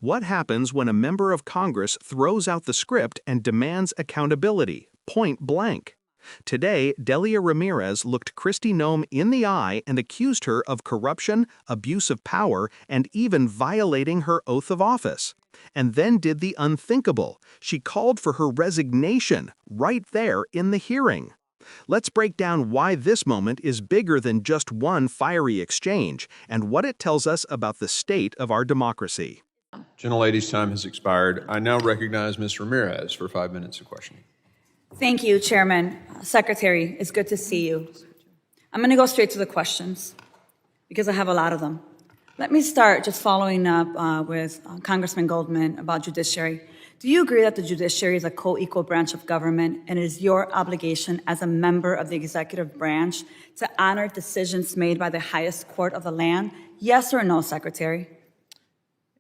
What happens when a member of Congress throws out the script and demands accountability, point blank? Today, Delia Ramirez looked Kristi Noem in the eye and accused her of corruption, abuse of power, and even violating her oath of office. And then did the unthinkable. She called for her resignation right there in the hearing. Let's break down why this moment is bigger than just one fiery exchange and what it tells us about the state of our democracy. Gentlelady's time has expired. I now recognize Ms. Ramirez for 5 minutes of questioning. Thank you, Chairman. Secretary, it's good to see you. I'm going to go straight to the questions because I have a lot of them. Let me start just following up with Congressman Goldman about judiciary. Do you agree that the judiciary is a co-equal branch of government and it is your obligation as a member of the executive branch to honor decisions made by the highest court of the land? Yes or no, Secretary?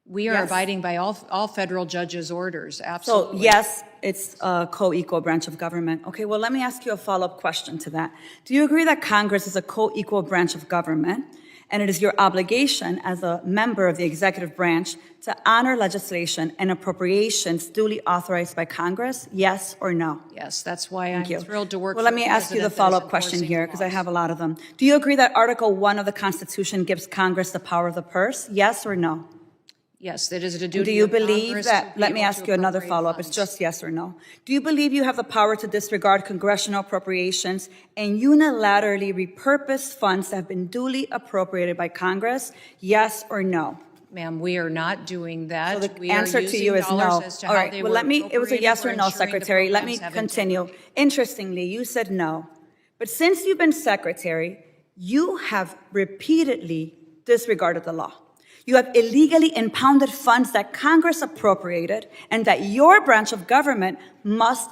We are abiding by all federal judges' orders, absolutely. So, yes, it's a co-equal branch of government. Okay, well, let me ask you a follow-up question to that. Do you agree that Congress is a co-equal branch of government, and it is your obligation as a member of the executive branch to honor legislation and appropriations duly authorized by Congress? Yes or no? Yes, that's why I'm thrilled to work Well, let me ask you the follow-up question here, because I have a lot of them. Do you agree that Article 1 of the Constitution gives Congress the power of the purse? Yes or no? Yes, that is a duty. Do you of believe Congress that, to be let me able ask to you another appropriate follow-up, it's funds. just yes or no. Do you believe you have the power to disregard congressional appropriations and unilaterally repurpose funds that have been duly appropriated by Congress? Yes or no? Ma'am, we are not doing that. So the We answer are to using you is dollars no. as to All how right, they well, were it was a yes or appropriated. no, We're ensuring the Secretary. Let me programs have continue. integrity. Interestingly, you said no. But since you've been Secretary, you have repeatedly disregarded the law. You have illegally impounded funds that Congress appropriated and that your branch of government must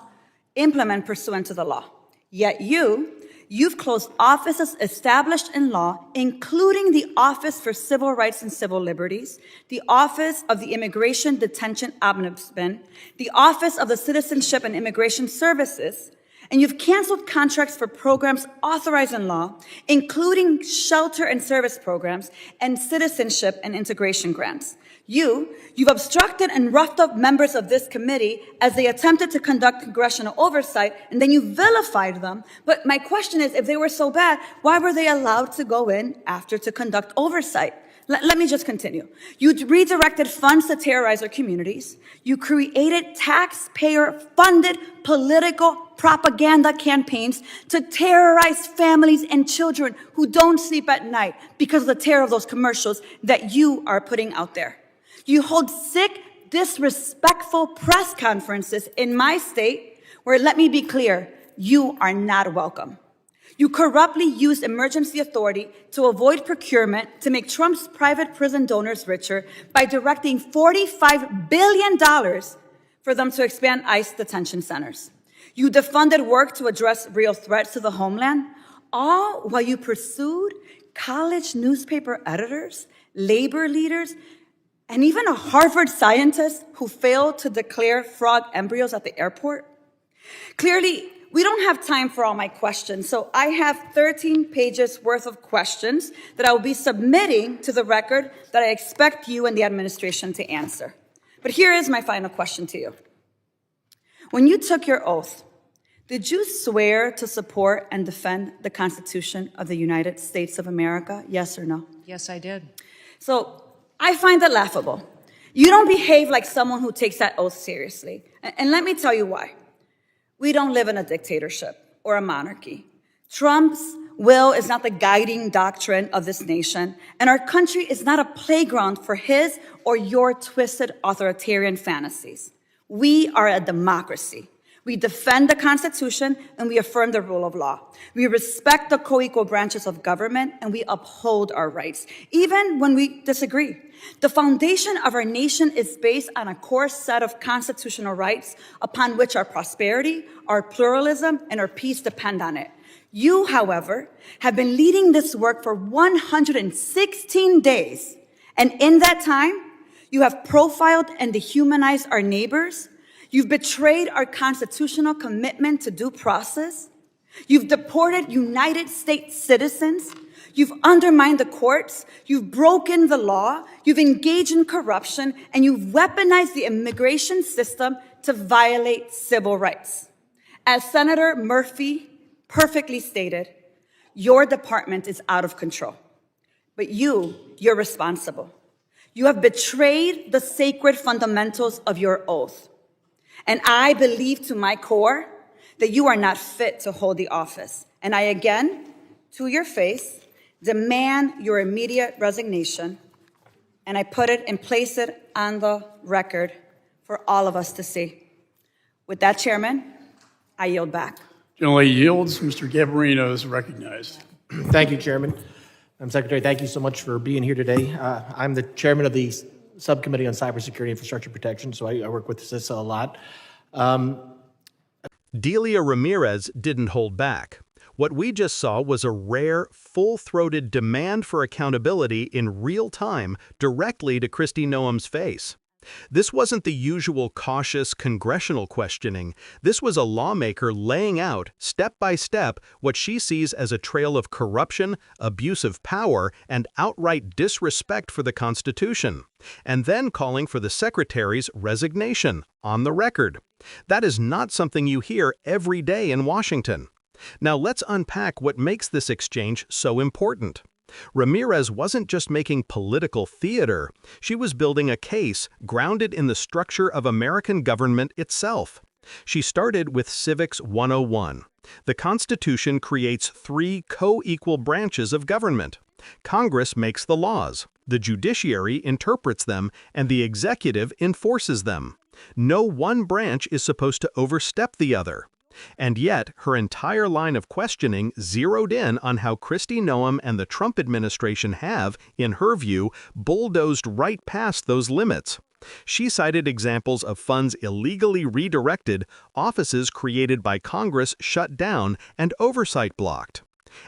implement pursuant to the law. Yet you've closed offices established in law, including the Office for Civil Rights and Civil Liberties, the Office of the Immigration Detention Ombudsman, the Office of the Citizenship and Immigration Services, and you've canceled contracts for programs authorized in law, including shelter and service programs and citizenship and integration grants. You've obstructed and roughed up members of this committee as they attempted to conduct congressional oversight, and then you vilified them. But my question is, if they were so bad, why were they allowed to go in after to conduct oversight? Let me just continue. You redirected funds to terrorize our communities. You created taxpayer-funded political propaganda campaigns to terrorize families and children who don't sleep at night because of the terror of those commercials that you are putting out there. You hold sick, disrespectful press conferences in my state where, let me be clear, you are not welcome. You corruptly used emergency authority to avoid procurement to make Trump's private prison donors richer by directing $45 billion for them to expand ICE detention centers. You defunded work to address real threats to the homeland, all while you pursued college newspaper editors, labor leaders, and even a Harvard scientist who failed to declare frog embryos at the airport. Clearly, we don't have time for all my questions, so I have 13 pages worth of questions that I will be submitting to the record that I expect you and the administration to answer. But here is my final question to you. When you took your oath, did you swear to support and defend the Constitution of the United States of America? Yes or no? Yes, I did. So I find it laughable. You don't behave like someone who takes that oath seriously. And let me tell you why. We don't live in a dictatorship or a monarchy. Trump's will is not the guiding doctrine of this nation, and our country is not a playground for his or your twisted authoritarian fantasies. We are a democracy. We defend the Constitution and we affirm the rule of law. We respect the co-equal branches of government and we uphold our rights, even when we disagree. The foundation of our nation is based on a core set of constitutional rights upon which our prosperity, our pluralism, and our peace depend on it. You, however, have been leading this work for 116 days. And in that time, you have profiled and dehumanized our neighbors. You've betrayed our constitutional commitment to due process. You've deported United States citizens. You've undermined the courts, you've broken the law, you've engaged in corruption, and you've weaponized the immigration system to violate civil rights. As Senator Murphy perfectly stated, your department is out of control. But you're responsible. You have betrayed the sacred fundamentals of your oath. And I believe to my core that you are not fit to hold the office. And I again, to your face, demand your immediate resignation. And I put it and place it on the record for all of us to see. With that, Chairman, I yield back. General yields. Mr. Gabarino is recognized. Thank you, Chairman. Madam Secretary, thank you so much for being here today. I'm the chairman of the Subcommittee on Cybersecurity Infrastructure Protection, so I work with CISA a lot. Delia Ramirez didn't hold back. What we just saw was a rare, full-throated demand for accountability in real time directly to Kristi Noem's face. This wasn't the usual cautious congressional questioning. This was a lawmaker laying out, step by step, what she sees as a trail of corruption, abuse of power, and outright disrespect for the Constitution, and then calling for the Secretary's resignation, on the record. That is not something you hear every day in Washington. Now let's unpack what makes this exchange so important. Ramirez wasn't just making political theater. She was building a case grounded in the structure of American government itself. She started with Civics 101. The Constitution creates 3 co-equal branches of government. Congress makes the laws, the judiciary interprets them, and the executive enforces them. No one branch is supposed to overstep the other. And yet, her entire line of questioning zeroed in on how Kristi Noem and the Trump administration have, in her view, bulldozed right past those limits. She cited examples of funds illegally redirected, offices created by Congress shut down, and oversight blocked.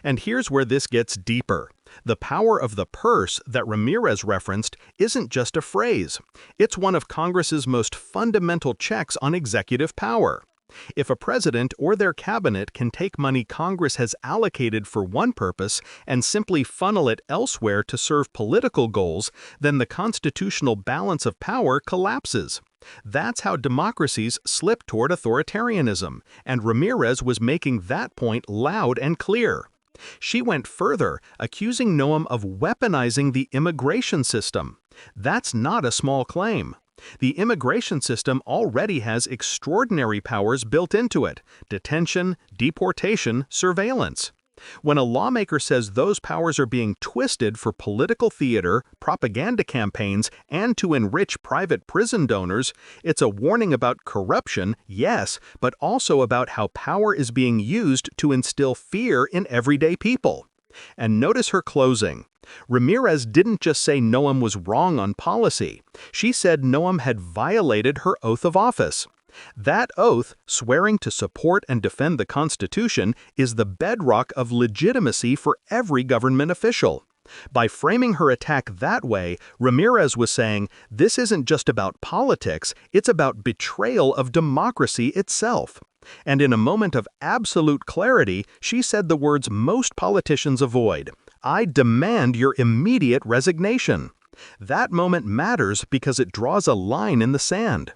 And here's where this gets deeper. The power of the purse that Ramirez referenced isn't just a phrase. It's one of Congress's most fundamental checks on executive power. If a president or their cabinet can take money Congress has allocated for one purpose and simply funnel it elsewhere to serve political goals, then the constitutional balance of power collapses. That's how democracies slip toward authoritarianism, and Ramirez was making that point loud and clear. She went further, accusing Noem of weaponizing the immigration system. That's not a small claim. The immigration system already has extraordinary powers built into it: detention, deportation, surveillance. When a lawmaker says those powers are being twisted for political theater, propaganda campaigns, and to enrich private prison donors, it's a warning about corruption, yes, but also about how power is being used to instill fear in everyday people. And notice her closing. Ramirez didn't just say Noem was wrong on policy. She said Noem had violated her oath of office. That oath, swearing to support and defend the Constitution, is the bedrock of legitimacy for every government official. By framing her attack that way, Ramirez was saying, this isn't just about politics, it's about betrayal of democracy itself. And in a moment of absolute clarity, she said the words most politicians avoid: I demand your immediate resignation. That moment matters because it draws a line in the sand.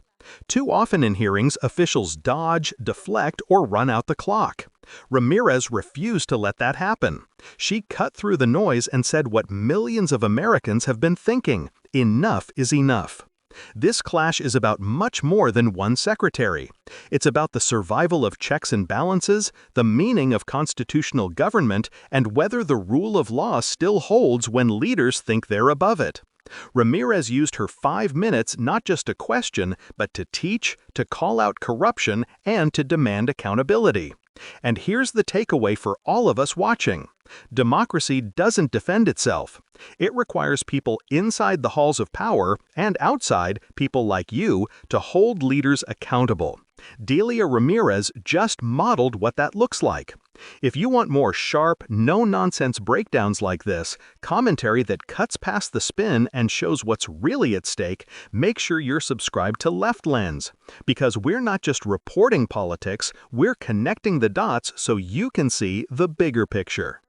Too often in hearings, officials dodge, deflect, or run out the clock. Ramirez refused to let that happen. She cut through the noise and said what millions of Americans have been thinking: enough is enough. This clash is about much more than one secretary. It's about the survival of checks and balances, the meaning of constitutional government, and whether the rule of law still holds when leaders think they're above it. Ramirez used her 5 minutes not just to question, but to teach, to call out corruption, and to demand accountability. And here's the takeaway for all of us watching. Democracy doesn't defend itself. It requires people inside the halls of power, and outside, people like you, to hold leaders accountable. Delia Ramirez just modeled what that looks like. If you want more sharp, no-nonsense breakdowns like this, commentary that cuts past the spin and shows what's really at stake, make sure you're subscribed to Left Lens. Because we're not just reporting politics, we're connecting the dots so you can see the bigger picture.